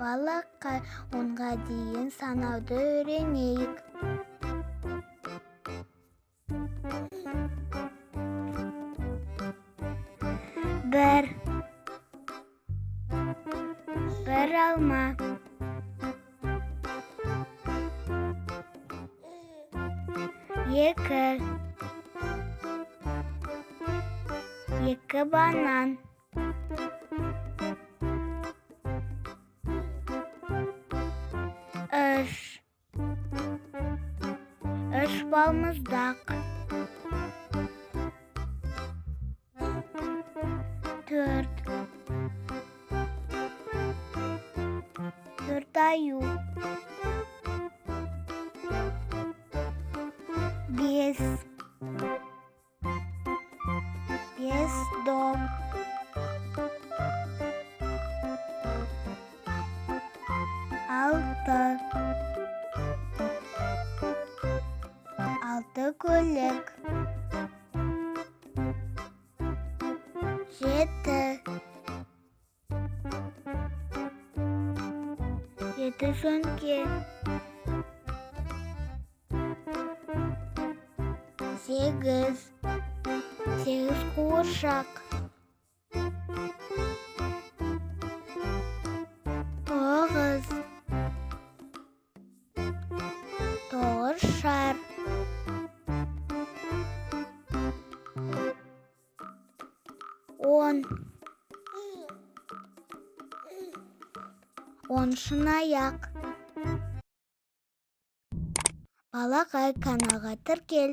балақай 10-ға дейін санауды үйренейік. Bir alma. Екі банан. Үш балмұздақ. 4 аю. 5 дом. 6 көйлек. 7 сөмке. 8 қуыршақ. 9 шар. 10 шынаяқ. Балақай, каналға тіркел.